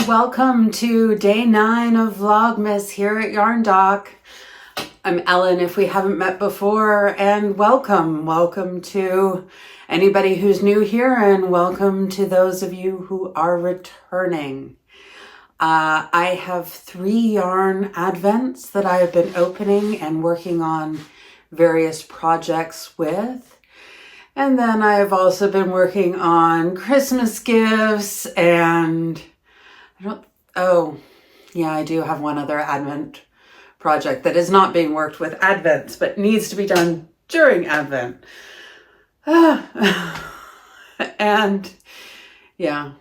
welcome to day 9 of Vlogmas here at Yarn Dock. I'm Ellen if we haven't met before, and welcome to anybody who's new here, and welcome to those of you who are returning. I have 3 yarn advents that I have been opening and working on various projects with. And then I have also been working on Christmas gifts and I do have one other Advent project that is not being worked with Advents, but needs to be done during Advent. And yeah,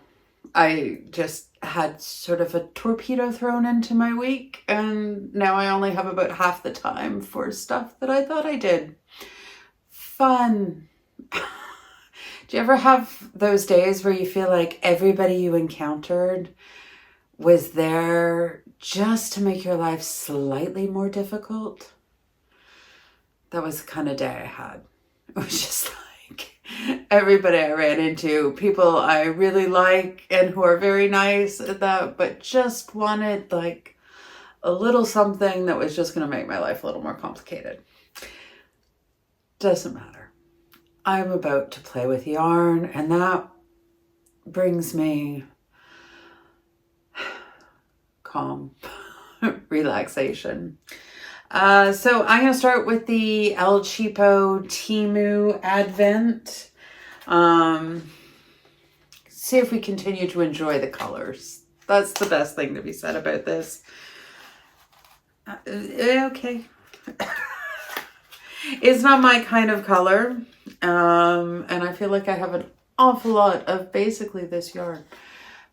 I just had sort of a torpedo thrown into my week, and now I only have about half the time for stuff that I thought I did. Fun. Do you ever have those days where you feel like everybody you encountered was there just to make your life slightly more difficult? That was the kind of day I had. It was just like everybody I ran into, people I really like and who are very nice at that, but just wanted like a little something that was just going to make my life a little more complicated. Doesn't matter. I'm about to play with yarn, and that brings me calm, relaxation. So I'm going to start with the El Cheapo Temu Advent. See if we continue to enjoy the colors. That's the best thing to be said about this. Okay. It's not my kind of color. And I feel like I have an awful lot of basically this yarn.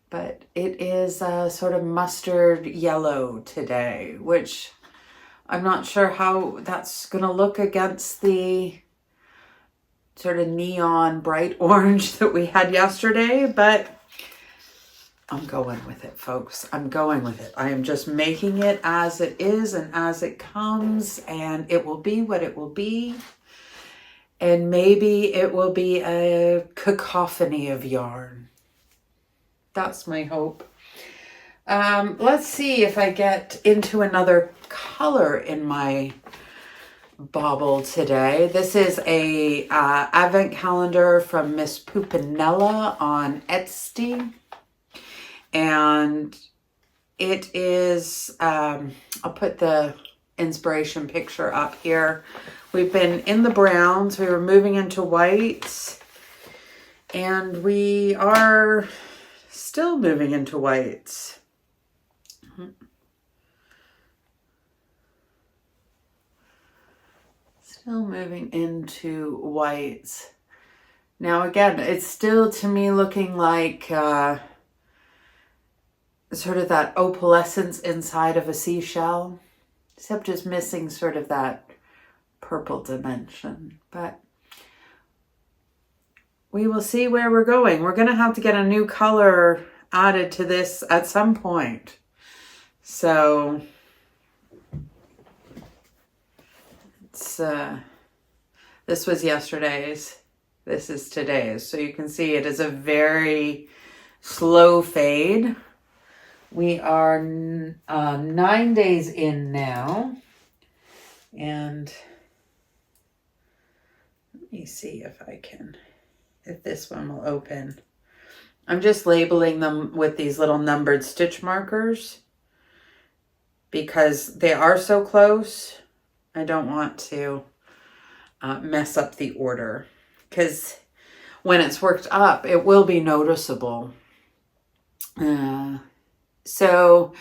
But it is sort of mustard yellow today, which I'm not sure how that's going to look against the sort of neon bright orange that we had yesterday, but I'm going with it, folks. I'm going with it. I am just making it as it is and as it comes, and it will be what it will be. And maybe it will be a cacophony of yarn. That's my hope. Let's see if I get into another color in my bauble today. This is a advent calendar from Miss Pupinella on Etsy. And it is, I'll put the inspiration picture up here. We've been in the browns, we were moving into whites, and we are still moving into whites. Still moving into whites. Now again, it's still to me looking like sort of that opalescence inside of a seashell, except just missing sort of that purple dimension. But we will see where we're going. We're going to have to get a new color added to this at some point. So it's this was yesterday's. This is today's. So you can see it is a very slow fade. We are 9 days in now. And let me see if this one will open. I'm just labeling them with these little numbered stitch markers because they are so close. I don't want to mess up the order, because when it's worked up, it will be noticeable. So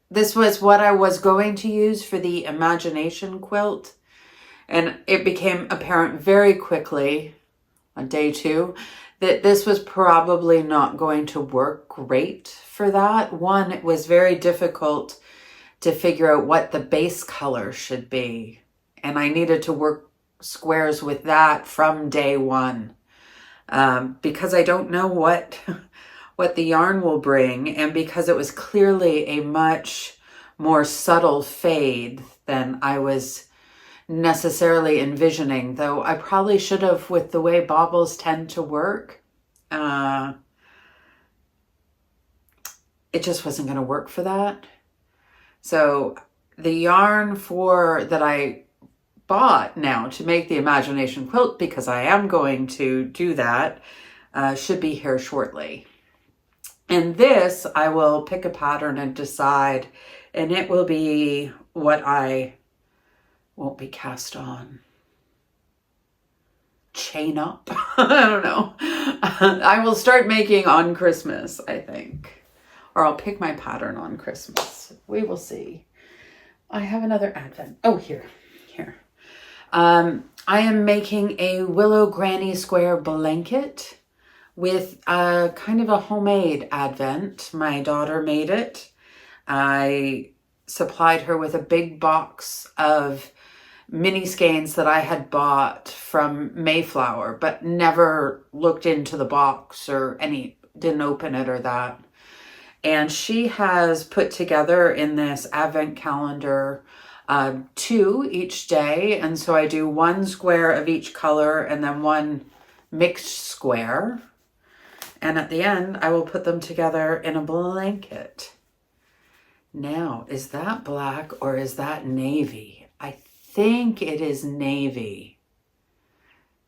this was what I was going to use for the imagination quilt. And it became apparent very quickly on day 2 that this was probably not going to work great for that. One, it was very difficult to figure out what the base color should be. And I needed to work squares with that from day 1. Because I don't know what the yarn will bring, and because it was clearly a much more subtle fade than I was necessarily envisioning, though I probably should have, with the way baubles tend to work. it just wasn't going to work for that. So the yarn that I bought now to make the imagination quilt, because I am going to do that, should be here shortly. And this, I will pick a pattern and decide, and it will be what I won't be cast on. Chain up. I don't know. I will start making on Christmas, I think. Or I'll pick my pattern on Christmas. We will see. I have another advent. Oh, here. I am making a Willow Granny Square blanket with a kind of a homemade advent. My daughter made it. I supplied her with a big box of mini skeins that I had bought from Mayflower, but never looked into the box or didn't open it or that. And she has put together in this advent calendar 2 each day. And so I do 1 square of each color and then 1 mixed square. And at the end, I will put them together in a blanket. Now, is that black or is that navy? I think it is navy.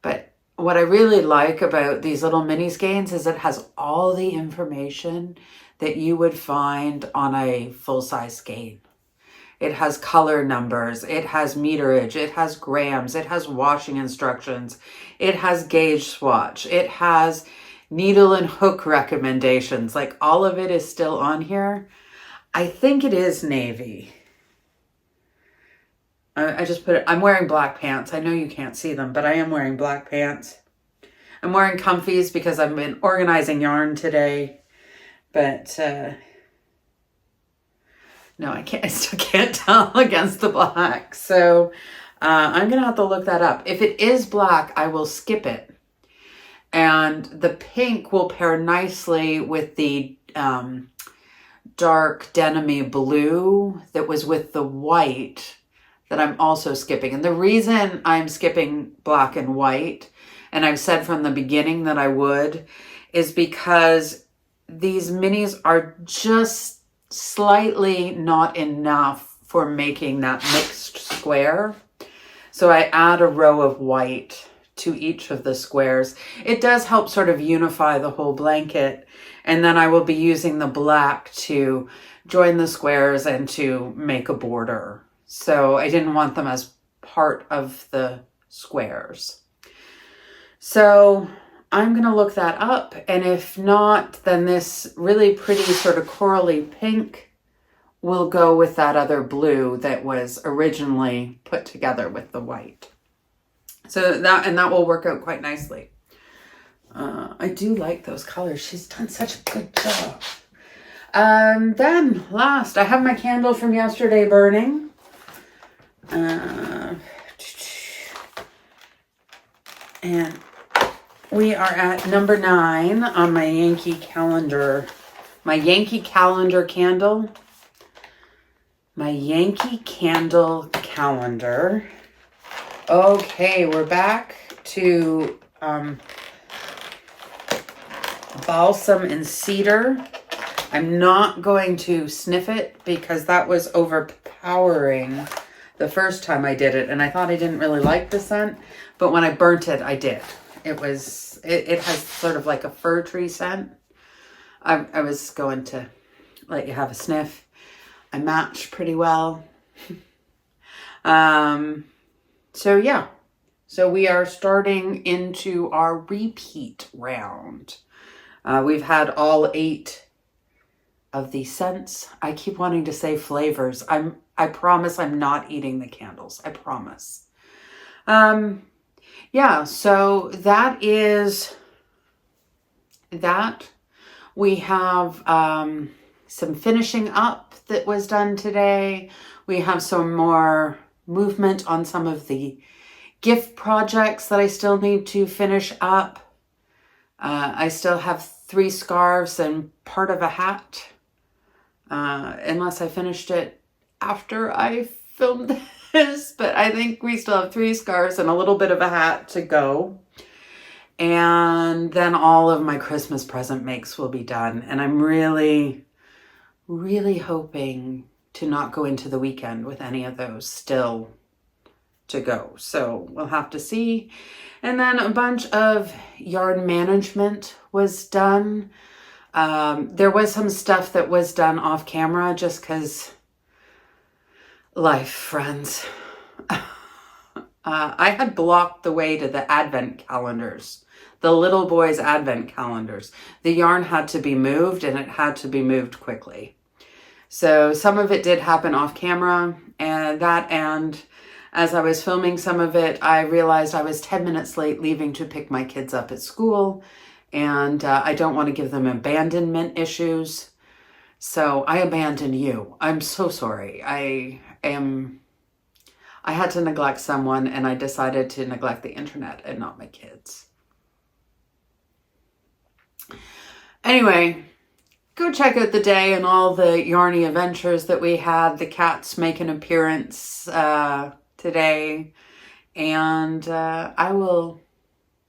But what I really like about these little mini skeins is it has all the information that you would find on a full-size skein. It has color numbers, it has meterage, it has grams, it has washing instructions, it has gauge swatch, it has needle and hook recommendations. Like, all of it is still on here. I think it is navy. I just put it, I'm wearing black pants. I know you can't see them, but I am wearing black pants. I'm wearing comfies because I've been organizing yarn today. But, no, I still can't tell against the black. So, I'm going to have to look that up. If it is black, I will skip it. And the pink will pair nicely with the dark denim-y blue that was with the white that I'm also skipping. And the reason I'm skipping black and white, and I've said from the beginning that I would, is because these minis are just slightly not enough for making that mixed square. So I add a row of white to each of the squares. It does help sort of unify the whole blanket. And then I will be using the black to join the squares and to make a border. So I didn't want them as part of the squares. So I'm going to look that up. And if not, then this really pretty sort of corally pink will go with that other blue that was originally put together with the white. So that will work out quite nicely. I do like those colors. She's done such a good job. Then last, I have my candle from yesterday burning. And we are at number 9 on my Yankee calendar. My Yankee calendar candle. My Yankee candle calendar. Okay, we're back to balsam and cedar. I'm not going to sniff it because that was overpowering the first time I did it, and I thought I didn't really like the scent, but when I burnt it, I did. It has sort of like a fir tree scent. I was going to let you have a sniff. I match pretty well. So yeah, so we are starting into our repeat round. We've had all 8 of the scents. I keep wanting to say flavors. I promise I'm not eating the candles. I promise. Yeah, so that is that. We have some finishing up that was done today. We have some more movement on some of the gift projects that I still need to finish up. I still have 3 scarves and part of a hat. Unless I finished it after I filmed this, but I think we still have 3 scarves and a little bit of a hat to go. And then all of my Christmas present makes will be done. And I'm really really hoping to not go into the weekend with any of those still to go. So we'll have to see. And then a bunch of yarn management was done. There was some stuff that was done off camera just because life, friends. I had blocked the way to the advent calendars, the little boys' advent calendars. The yarn had to be moved, and it had to be moved quickly. So some of it did happen off camera, and as I was filming some of it, I realized I was 10 minutes late leaving to pick my kids up at school, and I don't want to give them abandonment issues. So I abandoned you. I'm so sorry. I had to neglect someone, and I decided to neglect the internet and not my kids. Anyway, go check out the day and all the yarny adventures that we had. The cats make an appearance today, and I will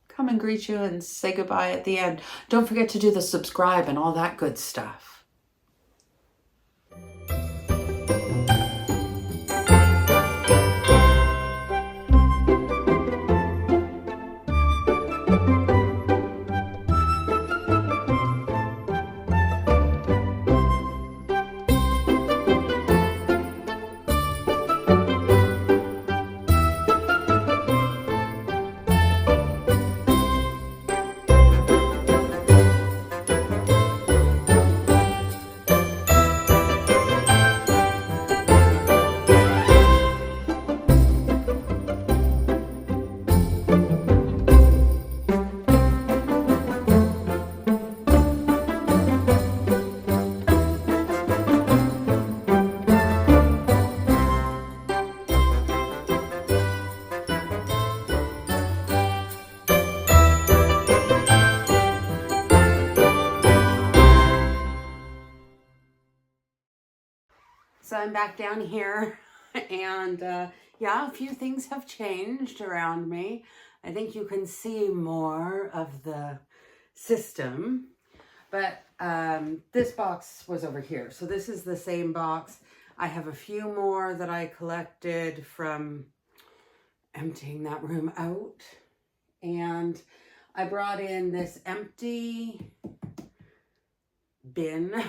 come and greet you and say goodbye at the end. Don't forget to do the subscribe and all that good stuff. So I'm back down here, and yeah, a few things have changed around me. I think you can see more of the system, but this box was over here. So this is the same box. I have a few more that I collected from emptying that room out, and I brought in this empty bin.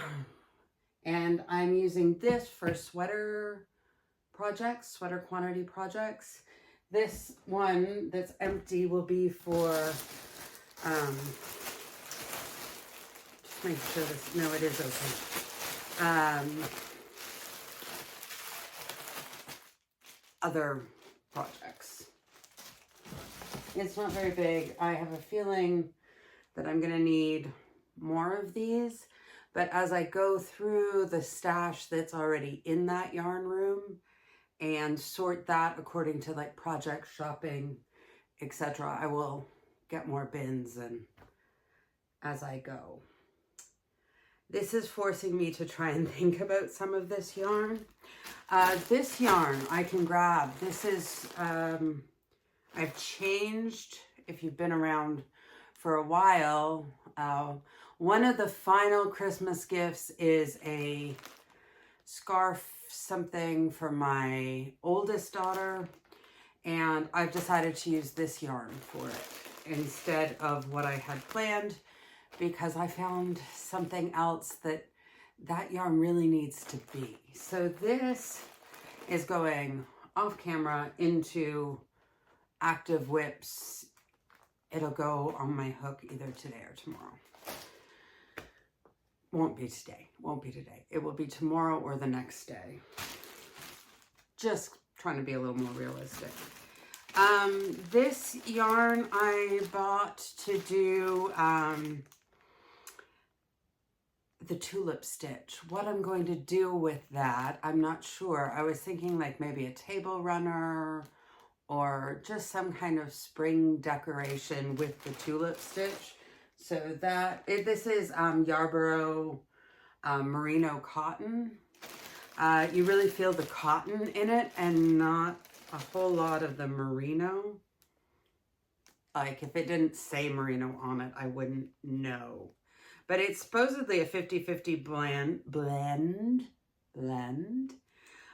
And I'm using this for sweater projects, sweater quantity projects. This one that's empty will be for, just make sure this, no, it is okay. Other projects. It's not very big. I have a feeling that I'm gonna need more of these. But as I go through the stash that's already in that yarn room and sort that according to like project shopping, etc., I will get more bins and as I go. This is forcing me to try and think about some of this yarn. This yarn I can grab. This is, I've changed, if you've been around for a while, one of the final Christmas gifts is a scarf something for my oldest daughter, and I've decided to use this yarn for it instead of what I had planned because I found something else that yarn really needs to be. So this is going off camera into active whips. It'll go on my hook either today or tomorrow. Won't be today. Won't be today. It will be tomorrow or the next day. Just trying to be a little more realistic. This yarn I bought to do the tulip stitch. What I'm going to do with that, I'm not sure. I was thinking like maybe a table runner or just some kind of spring decoration with the tulip stitch. So this is Yarborough merino cotton. You really feel the cotton in it and not a whole lot of the merino. Like if it didn't say merino on it, I wouldn't know. but it's supposedly a 50-50 blend.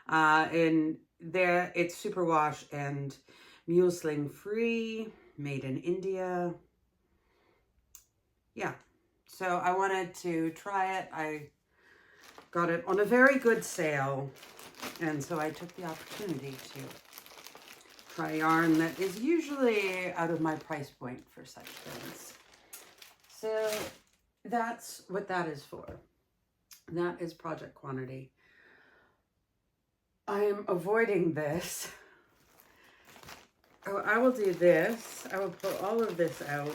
And there, it's superwash and mule sling free, made in India. Yeah, so I wanted to try it. I got it on a very good sale, and so I took the opportunity to try yarn that is usually out of my price point for such things. So that's what that is for. That is project quantity. I am avoiding this. Oh, I will do this. I will pull all of this out.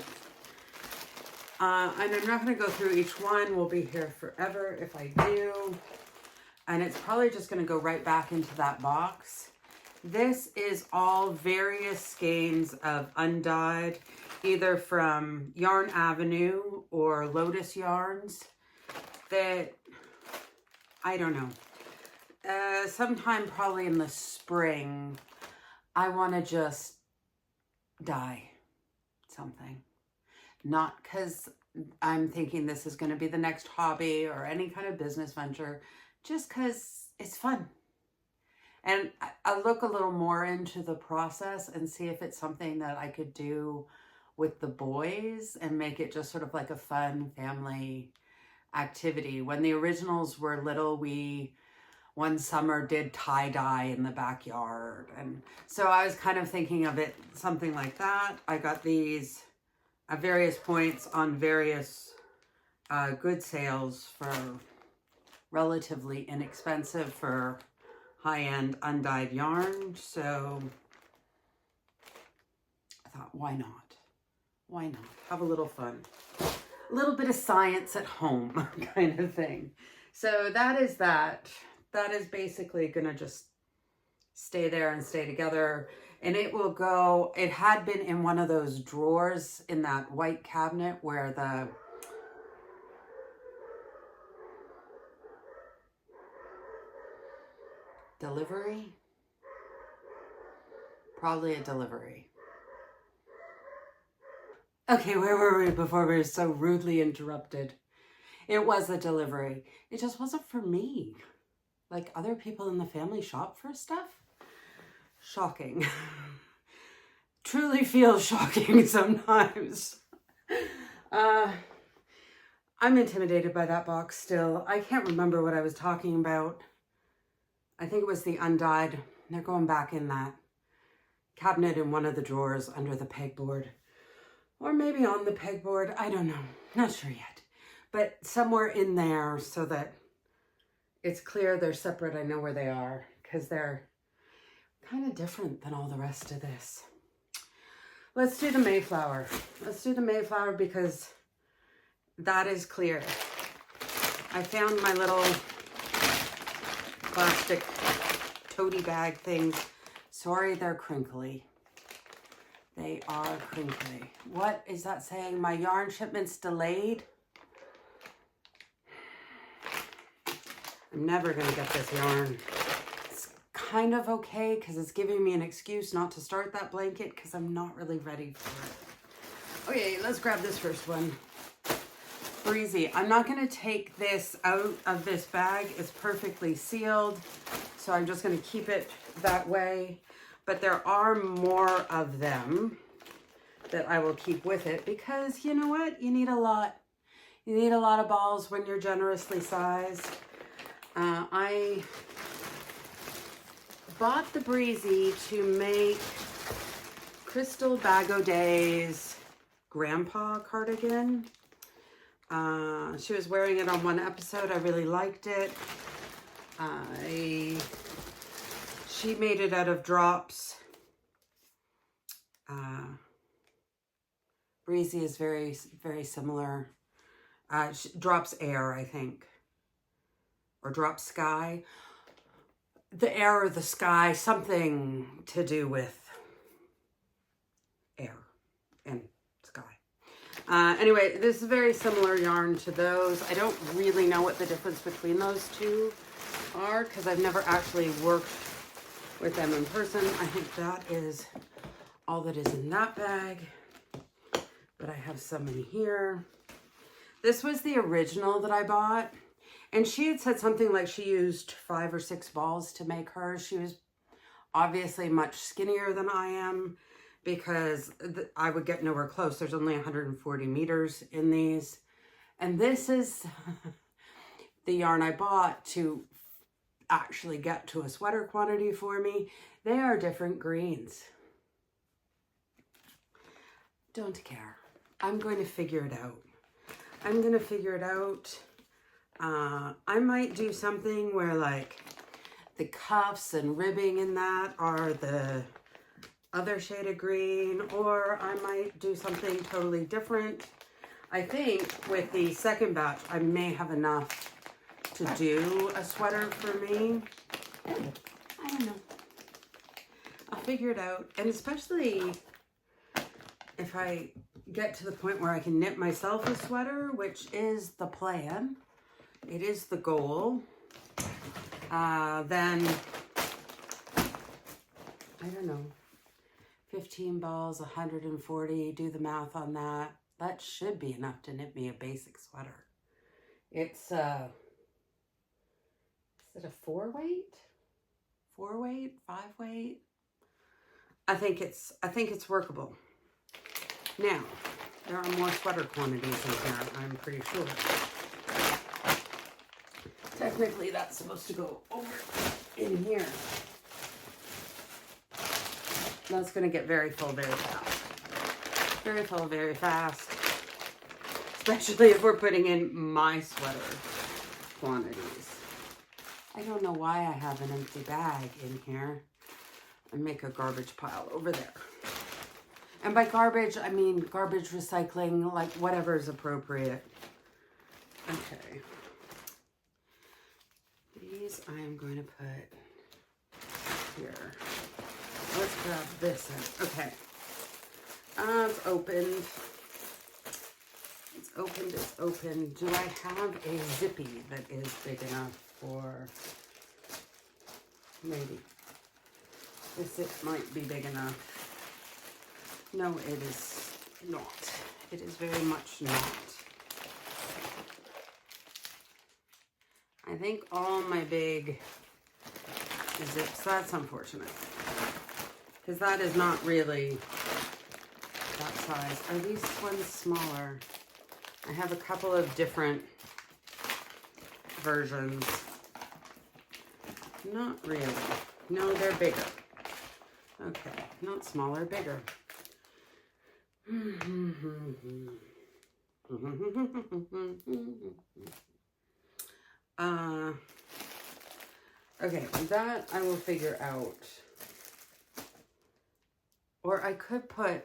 And I'm not going to go through each one. We'll be here forever if I do. And it's probably just going to go right back into that box. This is all various skeins of undyed, either from Yarn Avenue or Lotus Yarns that, I don't know, sometime probably in the spring, I want to just dye something. Not because I'm thinking this is going to be the next hobby or any kind of business venture, just because it's fun. And I look a little more into the process and see if it's something that I could do with the boys and make it just sort of like a fun family activity. When the originals were little, we one summer did tie-dye in the backyard. And so I was kind of thinking of it something like that. I got these at various points on various good sales for relatively inexpensive for high-end undyed yarn. So I thought, why not? Why not? Have a little fun. A little bit of science at home kind of thing. So that is that. That is basically going to just stay there and stay together. And it will go, it had been in one of those drawers in that white cabinet where the delivery, probably a delivery. Okay, where were we before we were so rudely interrupted? It was a delivery. It just wasn't for me. Like other people in the family shop for stuff. Shocking. Truly feels shocking sometimes. I'm intimidated by that box still. I can't remember what I was talking about. I think it was the undyed. They're going back in that cabinet in one of the drawers under the pegboard. Or maybe on the pegboard. I don't know. Not sure yet. But somewhere in there so that it's clear they're separate. I know where they are because they're kind of different than all the rest of this. Let's do the Mayflower. Let's do the Mayflower because that is clear. I found my little plastic toady bag things. Sorry, they're crinkly. They are crinkly. What is that saying? My yarn shipment's delayed? I'm never going to get this yarn. It's kind of okay because it's giving me an excuse not to start that blanket because I'm not really ready for it. Okay, let's grab this first one. Breezy. I'm not going to take this out of this bag. It's perfectly sealed. So I'm just going to keep it that way. But there are more of them that I will keep with it because you know what? You need a lot. You need a lot of balls when you're generously sized. I bought the Breezy to make Crystal Bagoday's grandpa cardigan. She was wearing it on one episode. I really liked it. She made it out of drops. Breezy is very, very similar. Drops Air, I think. Or Drops Sky. The air or the sky, something to do with air and sky. Anyway, this is a very similar yarn to those. I don't really know what the difference between those two are because I've never actually worked with them in person. I think that is all that is in that bag. But I have some in here. This was the original that I bought. And she had said something like she used 5 or 6 balls to make hers. She was obviously much skinnier than I am because I would get nowhere close. There's only 140 meters in these. And this is the yarn I bought to actually get to a sweater quantity for me. They are different greens. Don't care. I'm going to figure it out. I'm going to figure it out. I might do something where like the cuffs and ribbing in that are the other shade of green, or I might do something totally different. I think with the second batch, I may have enough to do a sweater for me. I don't know. I'll figure it out. And especially if I get to the point where I can knit myself a sweater, which is the plan. It is the goal. Then, I don't know, 15 balls, 140, do the math on that. That should be enough to knit me a basic sweater. It's, is it a 4-weight? 4-weight? 5-weight? I think it's workable. Now, there are more sweater quantities in here, I'm pretty sure. Technically, that's supposed to go over in here. That's going to get very full very fast. Very full very fast. Especially if we're putting in my sweater quantities. I don't know why I have an empty bag in here. I make a garbage pile over there. And by garbage, I mean garbage recycling, like whatever is appropriate. Okay. These I am going to put here. Let's grab this in. Okay. It's opened. It's opened, it's open. Do I have a zippy that is big enough for, maybe. This zip might be big enough. No, it is not. It is very much not. I think all my big zips, that's unfortunate. Because that is not really that size. Are these ones smaller? I have a couple of different versions. Not really. No, they're bigger. Okay, not smaller, bigger. Okay, that I will figure out. Or I could put,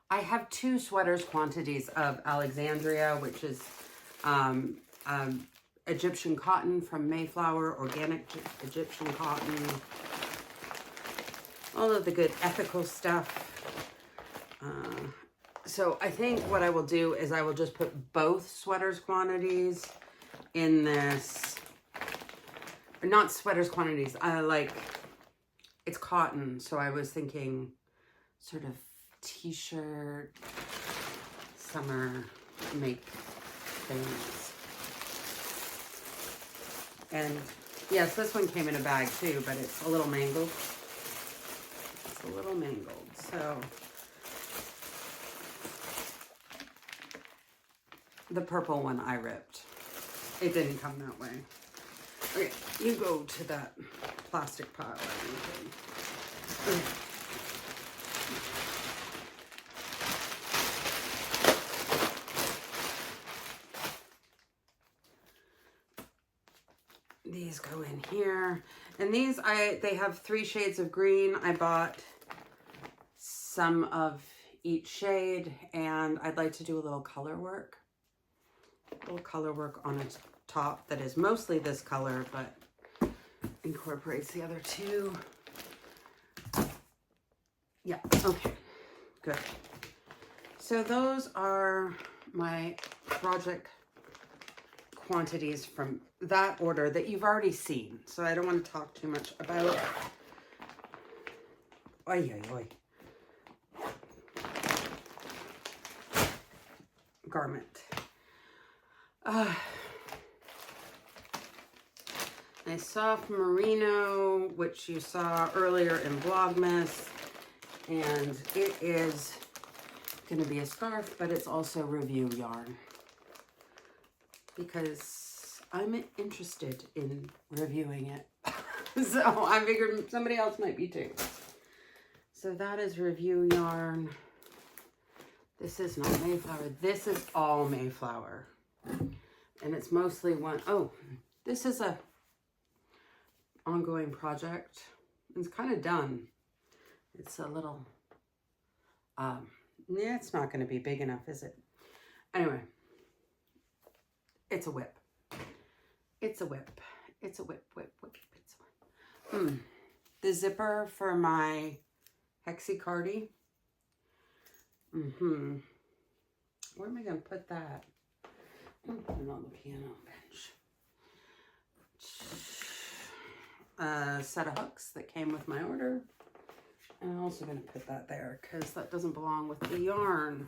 I have 2 sweaters quantities of Alexandria, which is Egyptian cotton from Mayflower, organic Egyptian cotton, all of the good ethical stuff. So I think what I will do is I will just put both sweaters quantities in this, or not sweaters quantities, like, it's cotton, so I was thinking sort of t-shirt, summer make things. And yes, this one came in a bag too, but it's a little mangled. It's a little mangled, so. The purple one I ripped. It didn't come that way. Okay, you go to that plastic pile. Okay. These go in here. And these, they have 3 shades of green. I bought some of each shade, and I'd like to do a little color work. A little color work on a top that is mostly this color, but incorporates the other 2. Yeah, okay, good. So those are my project quantities from that order that you've already seen. So I don't want to talk too much about. Oy, oy, oy. Garment. A soft merino, which you saw earlier in Vlogmas. And it is going to be a scarf, but it's also review yarn. Because I'm interested in reviewing it. So I figured somebody else might be too. So that is review yarn. This is not Mayflower. This is all Mayflower. And it's mostly one. Oh, this is a ongoing project. It's kind of done. It's a little, yeah, it's not going to be big enough, is it? Anyway, it's a whip. It's a whip. It's a whip, whip, whip. It's a whip. The zipper for my Hexie Cardi. Where am I going to put that? Put it on the piano bench. A set of hooks that came with my order. And I'm also going to put that there because that doesn't belong with the yarn.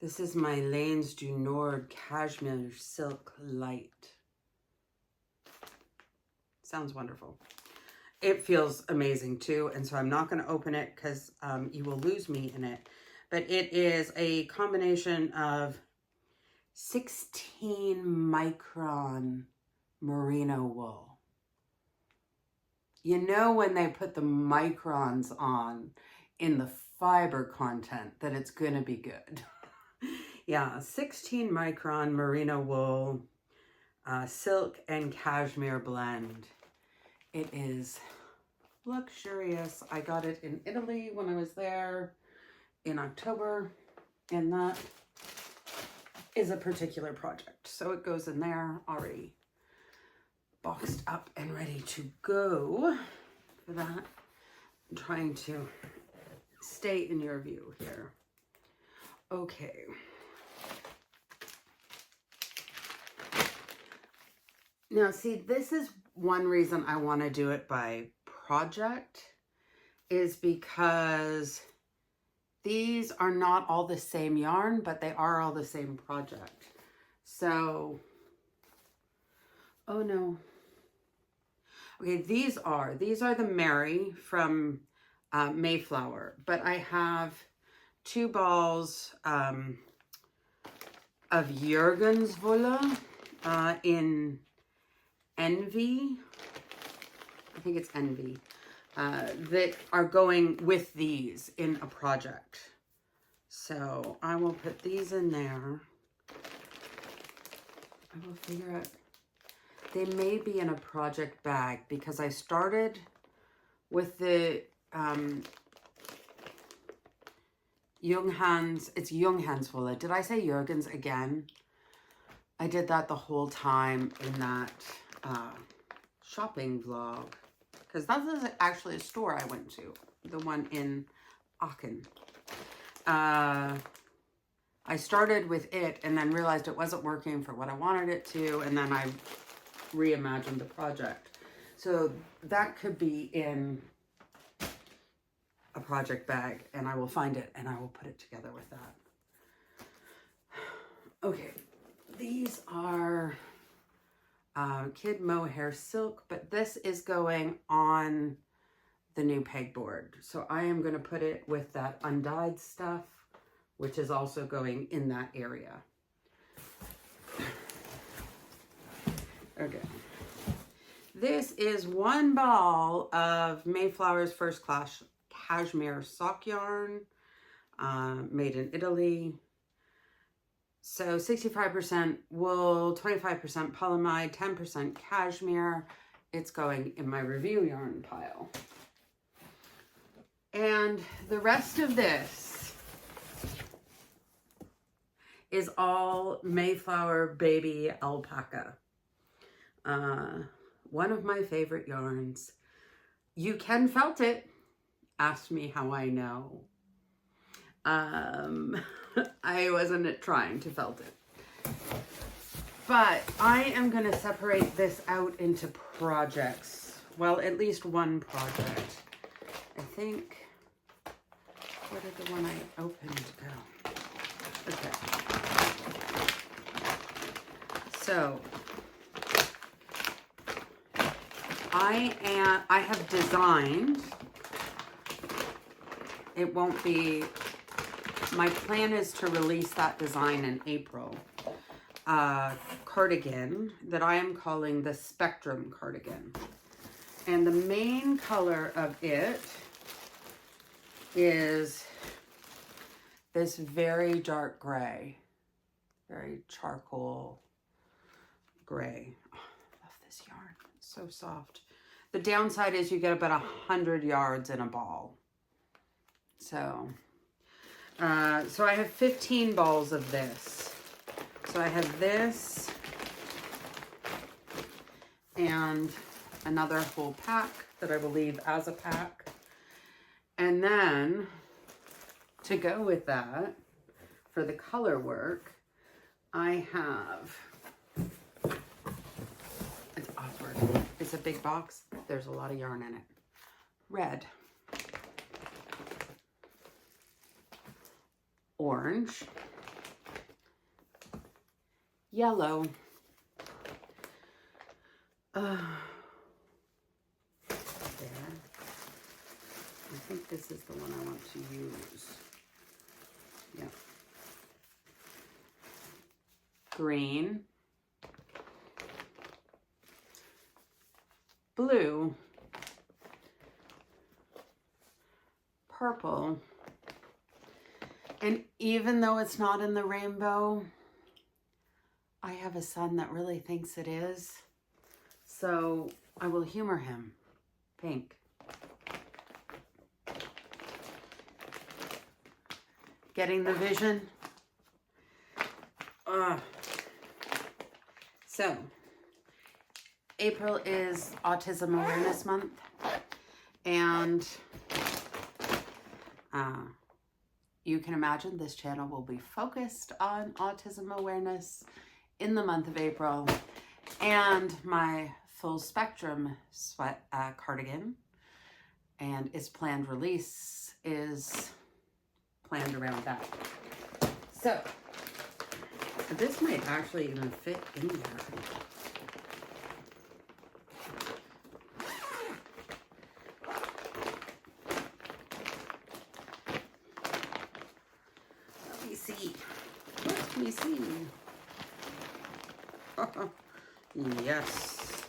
This is my Lanes du Nord Cashmere Silk Light. Sounds wonderful. It feels amazing too, and so I'm not going to open it because you will lose me in it. But it is a combination of 16 micron merino wool. You know when they put the microns on in the fiber content that it's going to be good. Yeah, 16 micron merino wool, silk and cashmere blend. It is luxurious. I got it in Italy when I was there in October, and that is a particular project. So it goes in there already boxed up and ready to go for that. I'm trying to stay in your view here. Okay. Now, see, this is one reason I want to do it by project, is because these are not all the same yarn, but they are all the same project. So, oh no. Okay, these are the Mary from Mayflower, but I have 2 balls of Jurgenswolle in Envy. I think it's Envy. That are going with these in a project. So I will put these in there. I will figure out. They may be in a project bag because I started with the Junghans. It's Jurgenswolle. Did I say Jurgens again? I did that the whole time in that shopping vlog. Because that is actually a store I went to. The one in Aachen. I started with it and then realized it wasn't working for what I wanted it to. And then I reimagined the project. So that could be in a project bag. And I will find it and I will put it together with that. Okay. These are Kid Mohair Silk, but this is going on the new pegboard. So I am going to put it with that undyed stuff, which is also going in that area. Okay. This is 1 ball of Mayflower's First Class Cashmere Sock Yarn, made in Italy. So 65% wool, 25% polyamide, 10% cashmere. It's going in my review yarn pile. And the rest of this is all Mayflower Baby Alpaca. One of my favorite yarns. You can felt it. Ask me how I know. I wasn't trying to felt it. But I am going to separate this out into projects. Well, at least one project. I think, where did the one I opened go? Okay. So I have designed, it won't be, my plan is to release that design in April. Cardigan that I am calling the Spectrum cardigan. And the main color of it is this very dark gray, very charcoal gray. Oh, I love this yarn. It's so soft. The downside is you get about 100 yards in a ball. So I have 15 balls of this. So I have this and another whole pack that I will leave as a pack. And then to go with that, for the color work, I have, it's awkward. It's a big box. There's a lot of yarn in it. Red. Orange. Yellow. There. I think this is the one I want to use. Yeah. Green. Blue. Purple. And even though it's not in the rainbow, I have a son that really thinks it is. So I will humor him. Pink. Getting the vision? So, April is Autism Awareness Month. And you can imagine this channel will be focused on autism awareness in the month of April. And my full spectrum sweat cardigan and its planned release is planned around that. So this might actually even fit in there. Let me see. Let me see. Yes.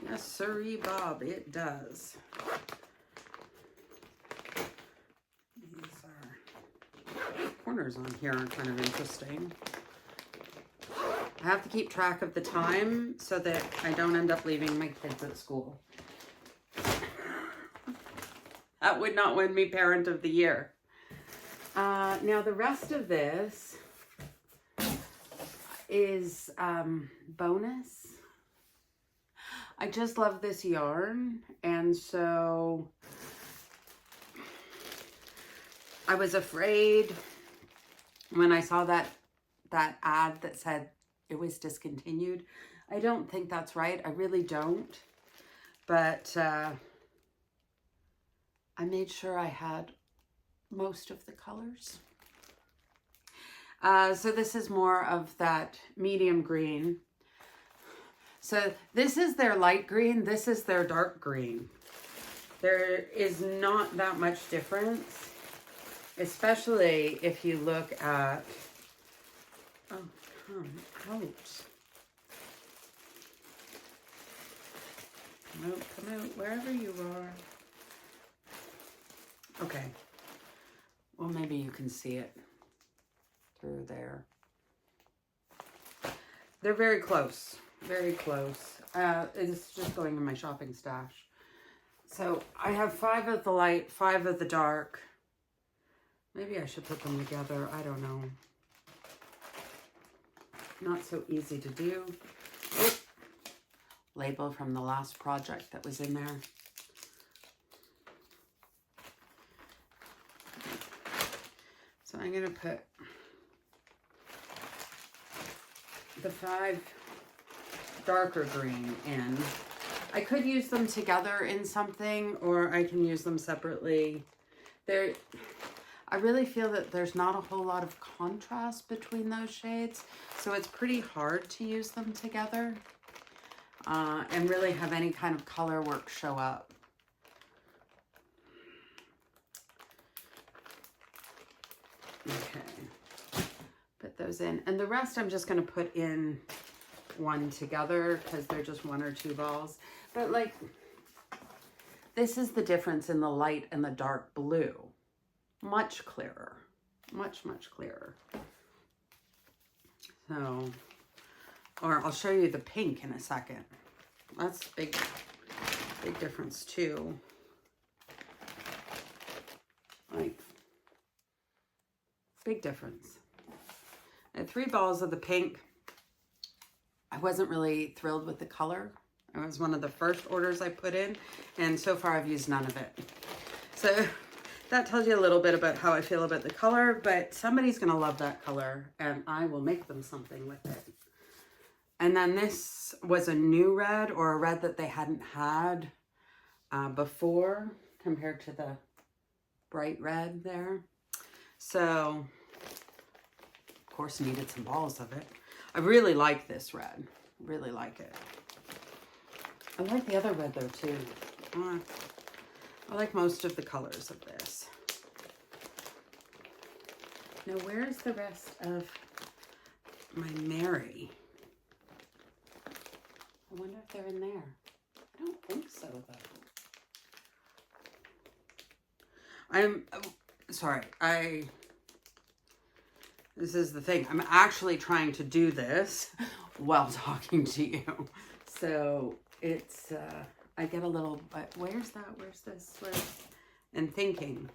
Yes, sirree, Bob, it does. These corners on here are kind of interesting. I have to keep track of the time so that I don't end up leaving my kids at school. That would not win me Parent of the Year. Now the rest of this is bonus. I just love this yarn, and so I was afraid when I saw that ad that said it was discontinued. I don't think that's right. I really don't. But I made sure I had most of the colors. So this is more of that medium green. So this is their light green. This is their dark green. There is not that much difference, especially if you look at, oh, come out. Come out, wherever you are. Okay. Well, maybe you can see it through there. They're very close. Very close. It's just going in my shopping stash. So I have 5 of the light, 5 of the dark. Maybe I should put them together. I don't know. Not so easy to do. Oh, label from the last project that was in there. So I'm going to put the 5 darker green in. I could use them together in something, or I can use them separately. I really feel that there's not a whole lot of contrast between those shades. So it's pretty hard to use them together and really have any kind of color work show up. Okay, put those in. And the rest I'm just going to put in one together because they're just 1 or 2 balls. But like, this is the difference in the light and the dark blue. Much clearer. Much, much clearer. So, or I'll show you the pink in a second. That's big difference too. Like, big difference. I had 3 balls of the pink. I wasn't really thrilled with the color. It was one of the first orders I put in, and so far I've used none of it. So that tells you a little bit about how I feel about the color, but somebody's gonna love that color, and I will make them something with it. And then this was a new red, or a red that they hadn't had before, compared to the bright red there. So, of course, needed some balls of it. I really like this red. Really like it. I like the other red though too. I like most of the colors of this. Now, where's the rest of my Mary? I wonder if they're in there. I don't think so though. Sorry, this is the thing. I'm actually trying to do this while talking to you. So it's, I get a little, but where's that? Where's this? And thinking.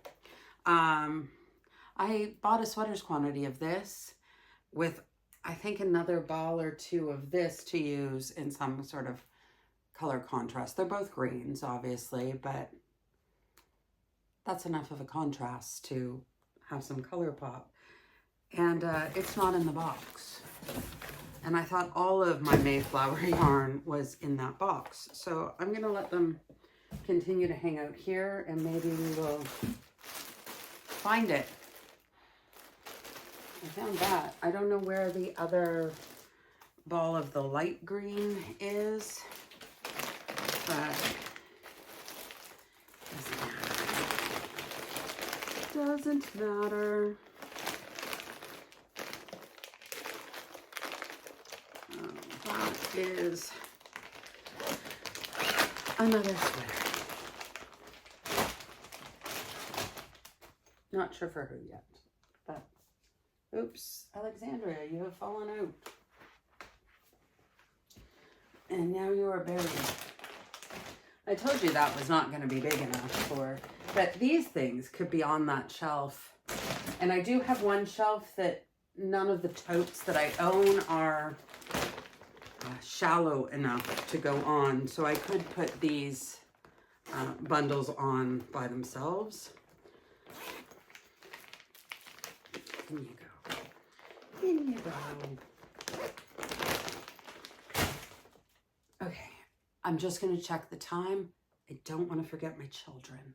I bought a sweater's quantity of this with, I think, another ball or 2 of this to use in some sort of color contrast. They're both greens, obviously, but that's enough of a contrast to have some color pop. And it's not in the box. And I thought all of my Mayflower yarn was in that box. So I'm going to let them continue to hang out here, and maybe we will find it. I found that. I don't know where the other ball of the light green is, but doesn't matter. That is another sweater. Not sure for who yet, but oops, Alexandria, you have fallen out. And now you are buried. I told you that was not going to be big enough for, but these things could be on that shelf. And I do have one shelf that none of the totes that I own are shallow enough to go on. So I could put these bundles on by themselves. In you go. In you go. Okay, I'm just going to check the time. I don't want to forget my children.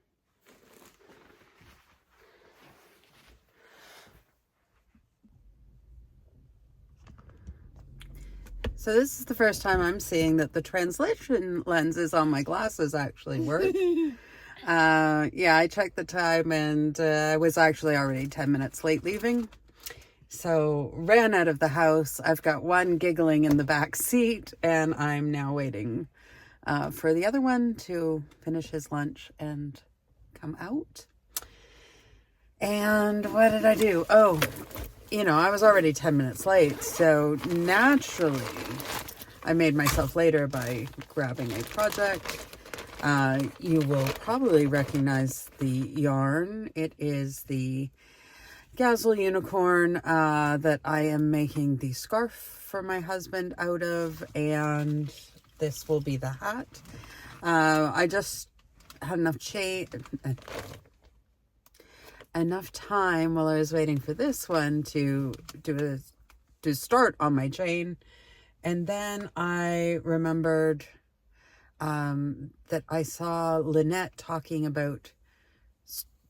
So this is the first time I'm seeing that the translation lenses on my glasses actually work. Yeah, I checked the time, and I was actually already 10 minutes late leaving. So ran out of the house. I've got one giggling in the back seat, and I'm now waiting for the other one to finish his lunch and come out. And what did I do? Oh, you know, I was already 10 minutes late, so naturally I made myself later by grabbing a project. You will probably recognize the yarn. It is the Gazelle Unicorn that I am making the scarf for my husband out of, and this will be the hat. I just had enough time while I was waiting for this one to start on my chain, and then I remembered that I saw Lynette talking about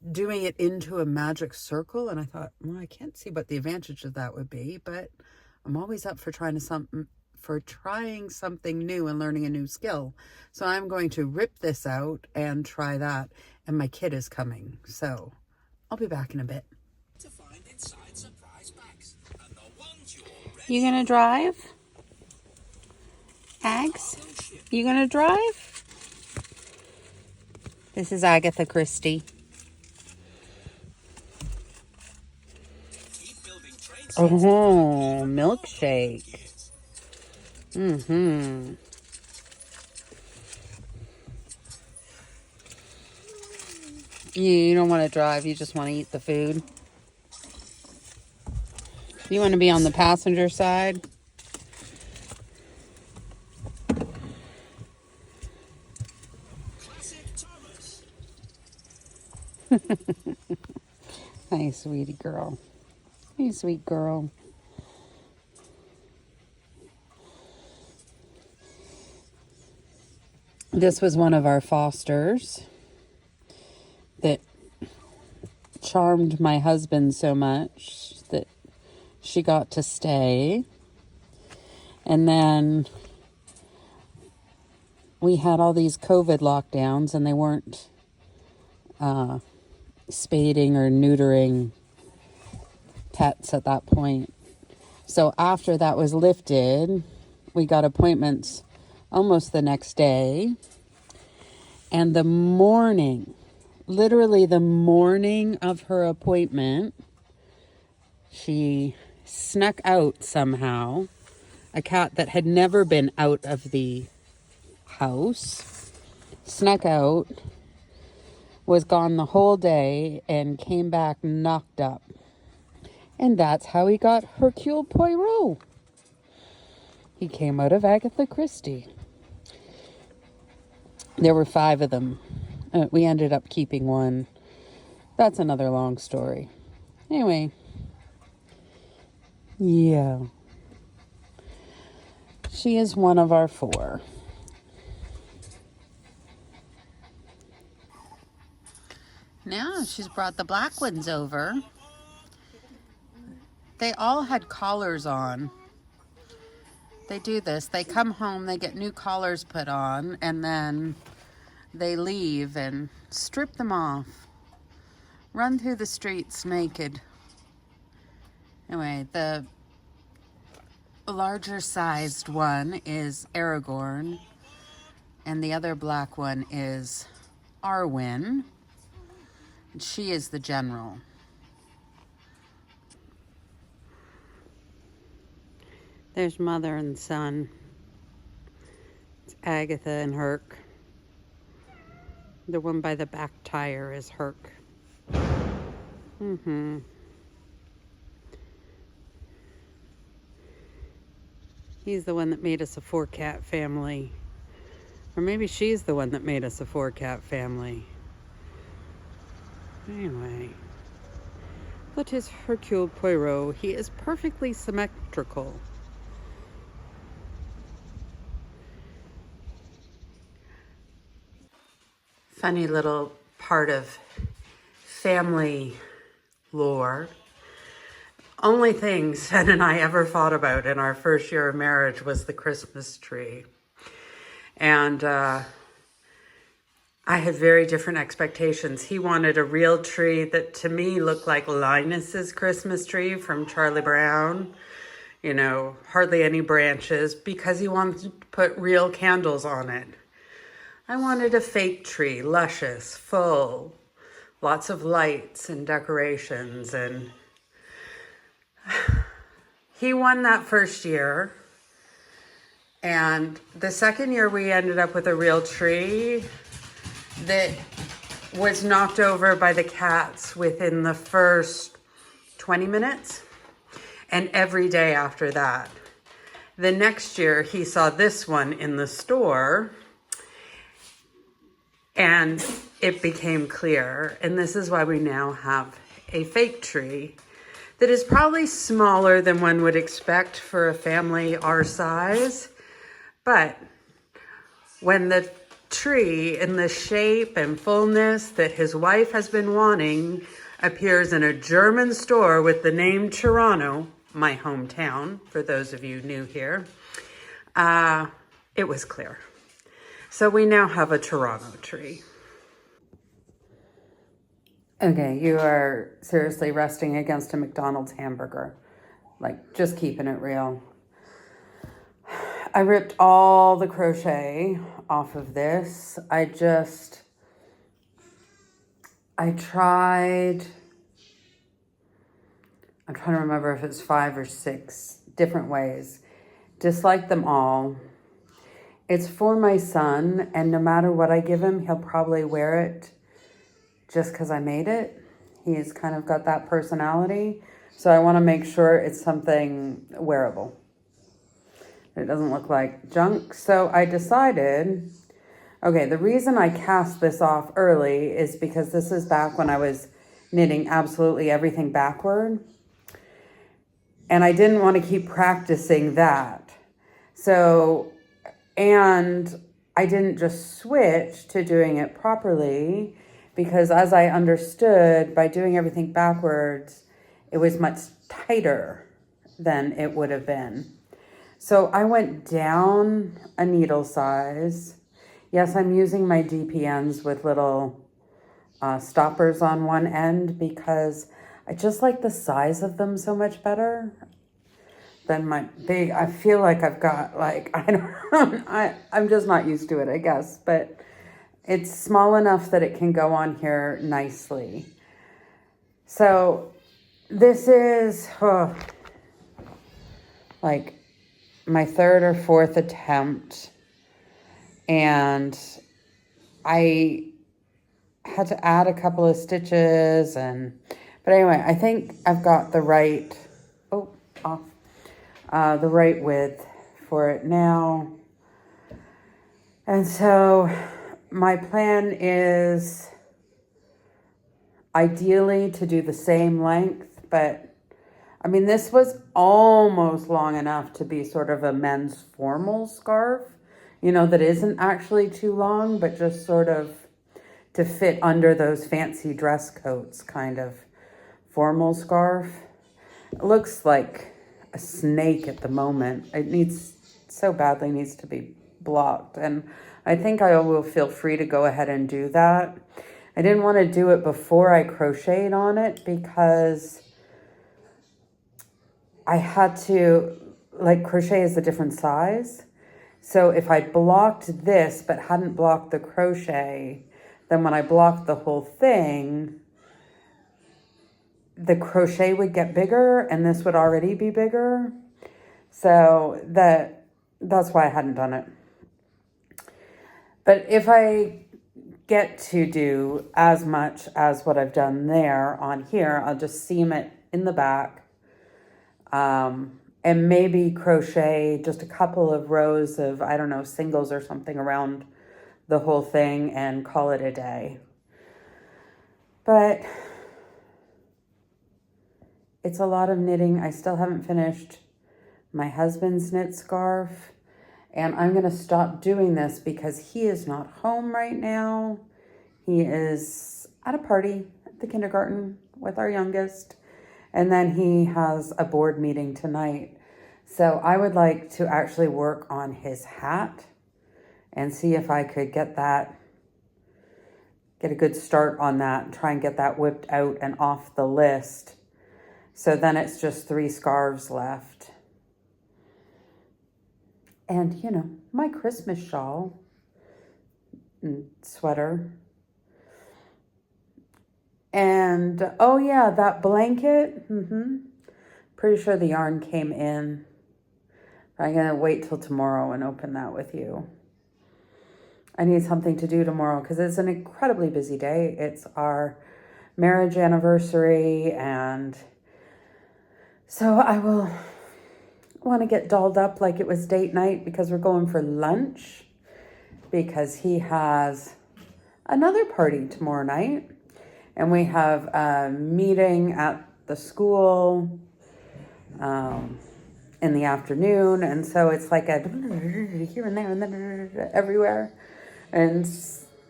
doing it into a magic circle, and I thought, well, I can't see what the advantage of that would be, but I'm always up for trying something new and learning a new skill. So I'm going to rip this out and try that, and my kid is coming, so I'll be back in a bit. You gonna drive? Ags? You gonna drive? This is Agatha Christie. Oh, milkshake. Mm-hmm. You don't want to drive, you just want to eat the food. You want to be on the passenger side? Hi, sweetie girl. Hey, sweet girl. This was one of our fosters that charmed my husband so much that she got to stay. And then we had all these COVID lockdowns, and they weren't spading or neutering pets at that point. So after that was lifted, we got appointments almost the next day. And the morning, literally the morning of her appointment, she snuck out somehow. A cat that had never been out of the house snuck out, was gone the whole day, and came back knocked up. And that's how he got Hercule Poirot. He came out of Agatha Christie. There were 5 of them. We ended up keeping one. That's another long story. Anyway. Yeah. She is one of our 4. Now she's brought the black ones over. They all had collars on. They do this. They come home, they get new collars put on, and then they leave and strip them off. Run through the streets naked. Anyway, the larger sized one is Aragorn, and the other black one is Arwen. She is the general. There's mother and son. It's Agatha and Herc. The one by the back tire is Herc. He's the one that made us a 4-cat family. Or maybe she's the one that made us a 4-cat family. Anyway. That is Hercule Poirot. He is perfectly symmetrical. Funny little part of family lore. Only thing Sen and I ever thought about in our first year of marriage was the Christmas tree. And I had very different expectations. He wanted a real tree that to me looked like Linus's Christmas tree from Charlie Brown. You know, hardly any branches, because he wanted to put real candles on it. I wanted a fake tree, luscious, full, lots of lights and decorations. And he won that first year. And the second year we ended up with a real tree that was knocked over by the cats within the first 20 minutes. And every day after that. The next year he saw this one in the store. And it became clear, and this is why we now have a fake tree that is probably smaller than one would expect for a family our size. But when the tree in the shape and fullness that his wife has been wanting appears in a German store with the name Toronto, my hometown, for those of you new here, it was clear. So we now have a Toronto tree. Okay, you are seriously resting against a McDonald's hamburger. Like, just keeping it real. I ripped all the crochet off of this. I tried, I'm trying to remember if it's 5 or 6 different ways. Disliked them all. It's for my son, and no matter what I give him, he'll probably wear it just because I made it. He's kind of got that personality. So I want to make sure it's something wearable. It doesn't look like junk. So I decided, okay, the reason I cast this off early is because this is back when I was knitting absolutely everything backward. And I didn't want to keep practicing that. So, and I didn't just switch to doing it properly because as I understood, by doing everything backwards, it was much tighter than it would have been. So I went down a needle size. Yes, I'm using my DPNs with little stoppers on one end because I just like the size of them so much better than my big. I feel like I've got like, I don't know, I'm just not used to it, I guess. But it's small enough that it can go on here nicely. So this is like my 3rd or 4th attempt, and I had to add a couple of stitches, but anyway, I think I've got the right the right width for it now. And so my plan is ideally to do the same length, but I mean, this was almost long enough to be sort of a men's formal scarf, you know, that isn't actually too long, but just sort of to fit under those fancy dress coats kind of formal scarf. It looks like a snake at the moment. It so badly needs to be blocked. And I think I will feel free to go ahead and do that. I didn't want to do it before I crocheted on it because I had to, like, crochet is a different size. So if I blocked this but hadn't blocked the crochet, then when I blocked the whole thing, the crochet would get bigger and this would already be bigger. So that's why I hadn't done it. But if I get to do as much as what I've done there on here, I'll just seam it in the back. And maybe crochet just a couple of rows of, I don't know, singles or something around the whole thing and call it a day. But it's a lot of knitting. I still haven't finished my husband's knit scarf, and I'm going to stop doing this because he is not home right now. He is at a party at the kindergarten with our youngest. And then he has a board meeting tonight. So I would like to actually work on his hat and see if I could get a good start on that and try and get that whipped out and off the list. So then it's just 3 scarves left. And, you know, my Christmas shawl and sweater. And, oh yeah, that blanket, pretty sure the yarn came in. I'm going to wait till tomorrow and open that with you. I need something to do tomorrow because it's an incredibly busy day. It's our marriage anniversary, and so I will want to get dolled up like it was date night because we're going for lunch because he has another party tomorrow night. And we have a meeting at the school in the afternoon. And so it's like a here and there and then everywhere. And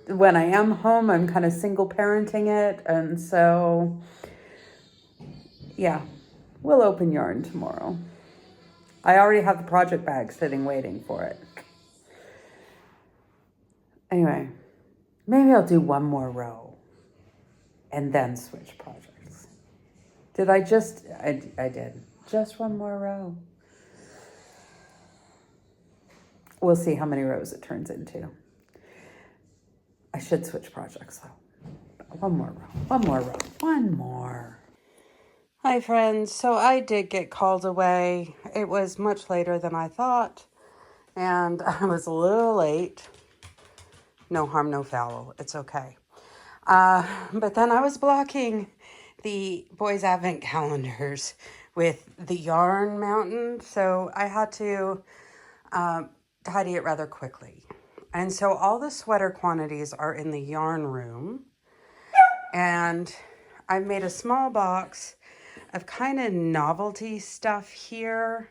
when I am home, I'm kind of single parenting it. And so, yeah, we'll open yarn tomorrow. I already have the project bag sitting waiting for it. Anyway, maybe I'll do one more row and then switch projects. Did I just, I did. Just one more row. We'll see how many rows it turns into. I should switch projects though. One more row, one more row, one more. Hi friends, so I did get called away. It was much later than I thought, and I was a little late. No harm, no foul, it's okay. But then I was blocking the boys' advent calendars with the yarn mountain, so I had to tidy it rather quickly. And so all the sweater quantities are in the yarn room, and I've made a small box of kind of novelty stuff here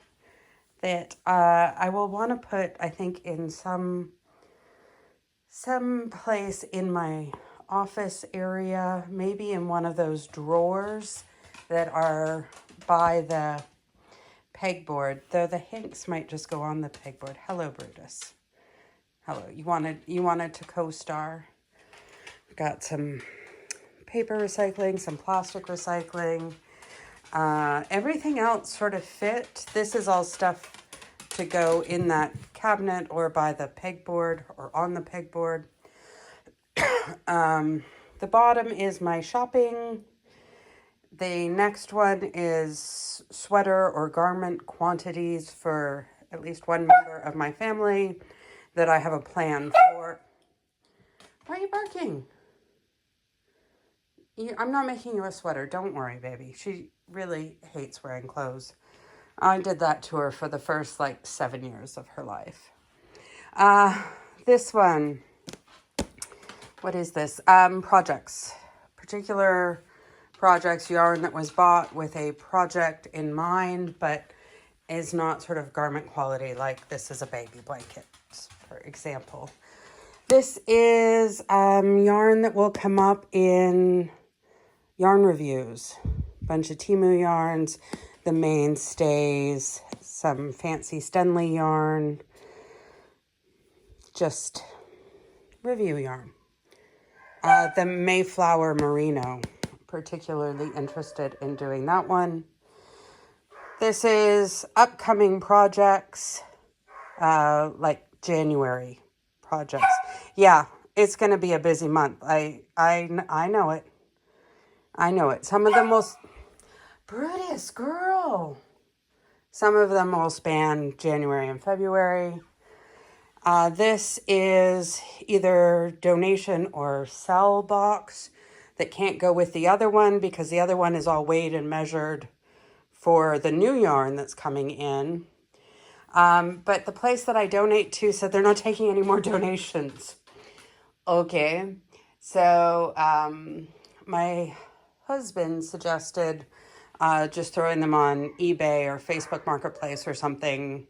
that I will want to put, I think, in some place in my office area, maybe in one of those drawers that are by the pegboard, though the Hanks might just go on the pegboard. Hello, Brutus. Hello. You wanted to co-star. Got some paper recycling, some plastic recycling. Everything else sort of fit. This is all stuff to go in that cabinet or by the pegboard or on the pegboard. The bottom is my shopping. The next one is sweater or garment quantities for at least one member of my family that I have a plan for. Why are you barking? I'm not making you a sweater. Don't worry, baby. She really hates wearing clothes. I did that to her for the first 7 years of her life. This one, what is this? Projects. Particular projects, yarn that was bought with a project in mind, but is not sort of garment quality, like this is a baby blanket, for example. This is yarn that will come up in yarn reviews. Bunch of Temu yarns, the mainstays, some fancy Stenley yarn, just review yarn. The Mayflower Merino, particularly interested in doing that one. This is upcoming projects, like January projects. Yeah, it's going to be a busy month. I know it. I know it. Some of them will... Brutus, girl! Some of them will span January and February. This is either donation or sell box that can't go with the other one because the other one is all weighed and measured for the new yarn that's coming in. But the place that I donate to said they're not taking any more donations. Okay. So my husband suggested just throwing them on eBay or Facebook Marketplace or something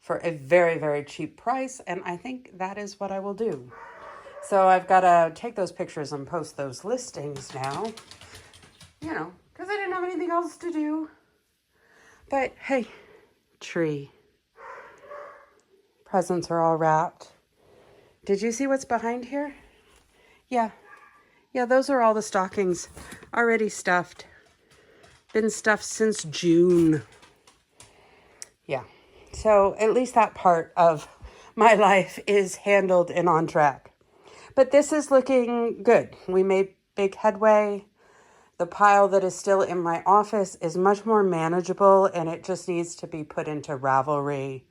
for a very, very cheap price. And I think that is what I will do. So I've got to take those pictures and post those listings now, because I didn't have anything else to do. But hey, tree. Presents are all wrapped. Did you see what's behind here? Yeah, those are all the stockings already stuffed. Been stuffed since June. Yeah, so at least that part of my life is handled and on track. But this is looking good. We made big headway. The pile that is still in my office is much more manageable, and it just needs to be put into Ravelry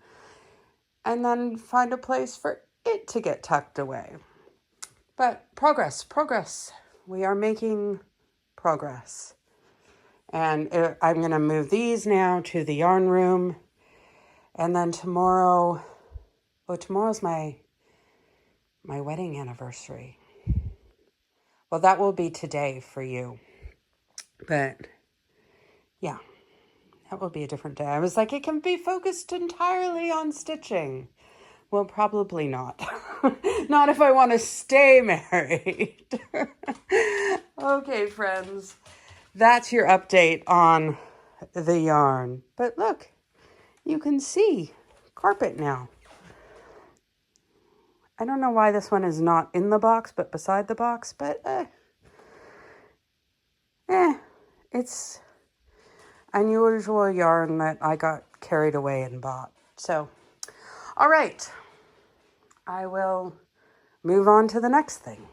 and then find a place for it to get tucked away. But progress. We are making progress. And I'm going to move these now to the yarn room. And then tomorrow's my wedding anniversary. Well, that will be today for you. But yeah, that will be a different day. I was like, it can be focused entirely on stitching. Well, probably not. Not if I want to stay married. Okay, friends. That's your update on the yarn. But look, you can see carpet now. I don't know why this one is not in the box, but beside the box. But, it's unusual yarn that I got carried away and bought. So, all right. I will move on to the next thing.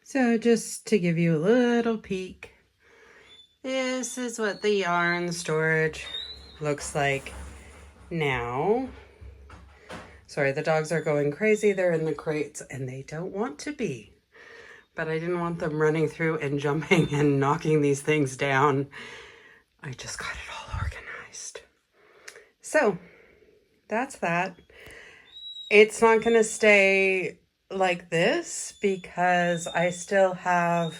So just to give you a little peek, this is what the yarn storage looks like now. Sorry, the dogs are going crazy. They're in the crates and they don't want to be. But I didn't want them running through and jumping and knocking these things down. I just got it all organized. So that's that. It's not going to stay like this because I still have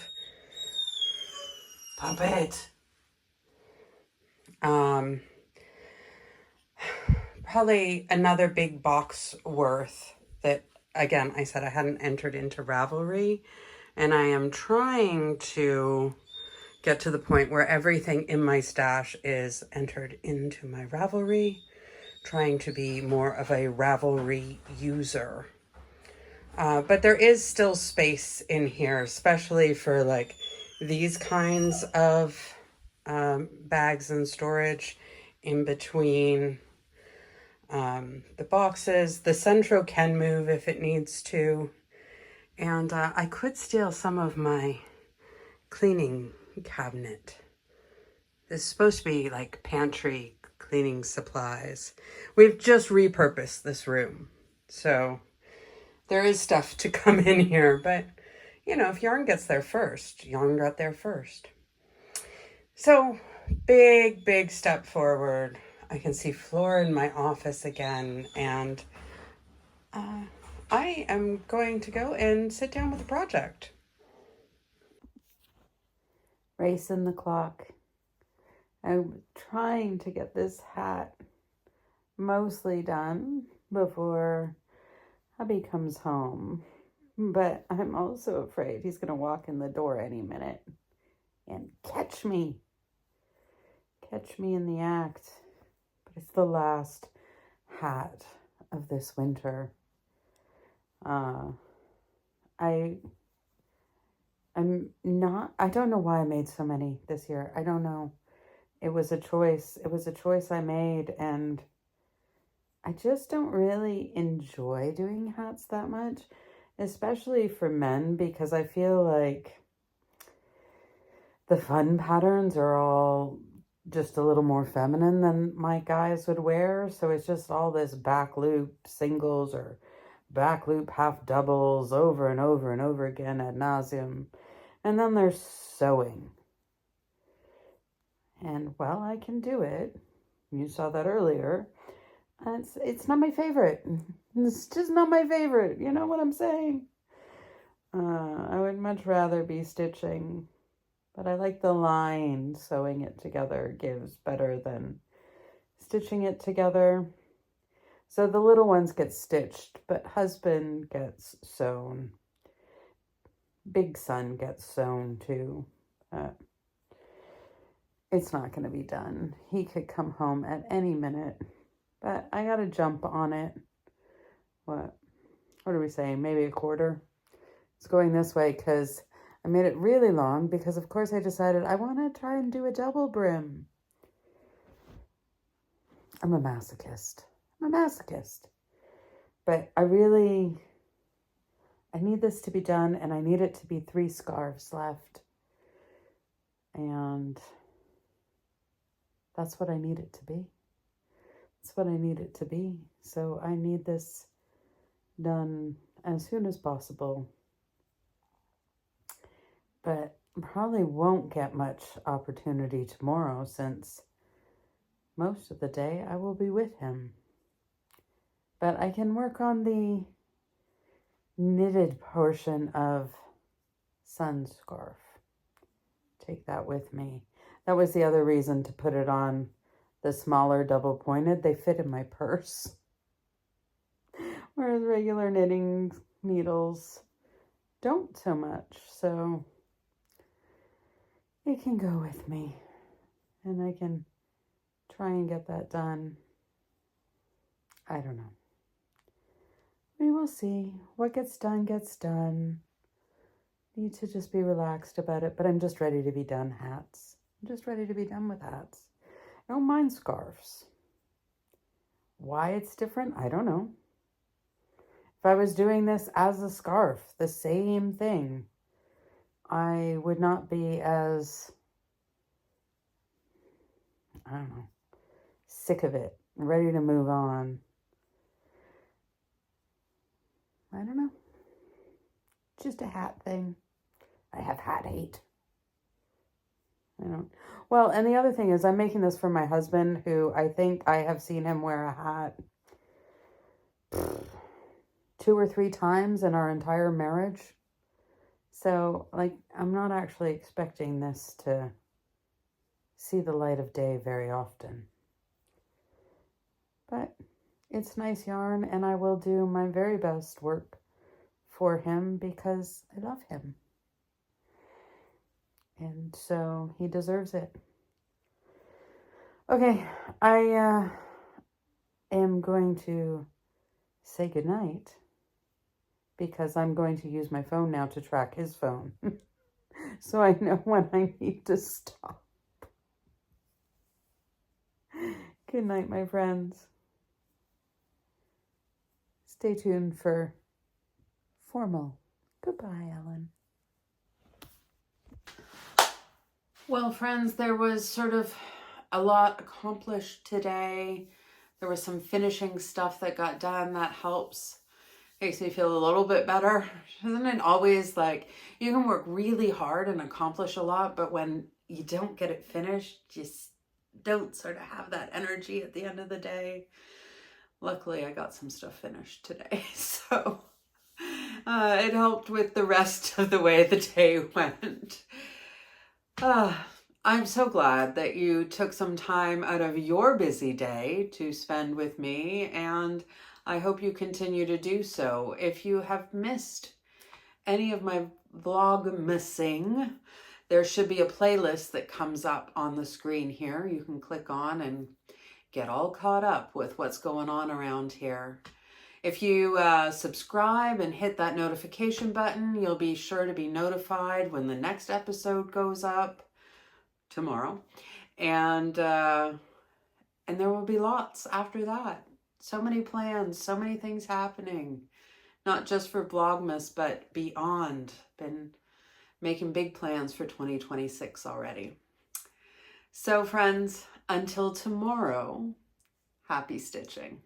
Puppet. Probably another big box worth that, again, I said I hadn't entered into Ravelry, and I am trying to get to the point where everything in my stash is entered into my Ravelry, trying to be more of a Ravelry user. But there is still space in here, especially for like these kinds of bags and storage in between the boxes. The Centro can move if it needs to. And I could steal some of my cleaning cabinet. This is supposed to be like pantry cleaning supplies. We've just repurposed this room. So there is stuff to come in here, but you know, if yarn gets there first, yarn got there first. So big step forward. I can see floor in my office again, and I am going to go and sit down with a project. Racing the clock. I'm trying to get this hat mostly done before hubby comes home, but I'm also afraid he's going to walk in the door any minute and catch me in the act. But it's the last hat of this winter. I don't know why I made so many this year. I don't know. It was a choice. It was a choice I made, and I just don't really enjoy doing hats that much, especially for men, because I feel like the fun patterns are all just a little more feminine than my guys would wear. So it's just all this back loop singles or back loop half doubles over and over and over again ad nauseum. And then there's sewing. And well, I can do it. You saw that earlier. It's not my favorite. It's just not my favorite. You know what I'm saying? I would much rather be stitching. But I like the line. Sewing it together gives better than stitching it together. So the little ones get stitched, but husband gets sewn. Big son gets sewn too. It's not going to be done. He could come home at any minute, but I got to jump on it. What are we saying? Maybe a quarter? It's going this way because I made it really long because, of course, I decided I want to try and do a double brim. I'm a masochist. But I need this to be done, and I need it to be 3 scarves left. And that's what I need it to be. So I need this done as soon as possible. But probably won't get much opportunity tomorrow since most of the day I will be with him. But I can work on the knitted portion of Sun's scarf. Take that with me. That was the other reason to put it on the smaller double pointed. They fit in my purse. whereas regular knitting needles don't so much. So it can go with me, and I can try and get that done. I don't know. We will see. What gets done gets done. Need to just be relaxed about it, but I'm just ready to be done hats. I'm just ready to be done with hats. I don't mind scarves. Why it's different, I don't know. If I was doing this as a scarf, the same thing, I would not be as, I don't know, sick of it, ready to move on. I don't know. Just a hat thing. I have hat hate. I don't. Well, and the other thing is I'm making this for my husband, who I think I have seen him wear a hat 2 or 3 times in our entire marriage. So, like, I'm not actually expecting this to see the light of day very often. But it's nice yarn, and I will do my very best work for him because I love him. And so he deserves it. Okay, I am going to say goodnight because I'm going to use my phone now to track his phone. So I know when I need to stop. Good night, my friends. Stay tuned for formal goodbye, Ellen. Well, friends, there was sort of a lot accomplished today. There was some finishing stuff that got done that helps. Makes me feel a little bit better. Isn't it always like you can work really hard and accomplish a lot, but when you don't get it finished, just don't sort of have that energy at the end of the day. Luckily, I got some stuff finished today, so it helped with the rest of the way the day went. I'm so glad that you took some time out of your busy day to spend with me, and I hope you continue to do so. If you have missed any of my Vlogmasing, there should be a playlist that comes up on the screen here. You can click on and get all caught up with what's going on around here. If you subscribe and hit that notification button, you'll be sure to be notified when the next episode goes up tomorrow. And there will be lots after that. So many plans, so many things happening. Not just for Vlogmas, but beyond. Been making big plans for 2026 already. So friends, until tomorrow, happy stitching.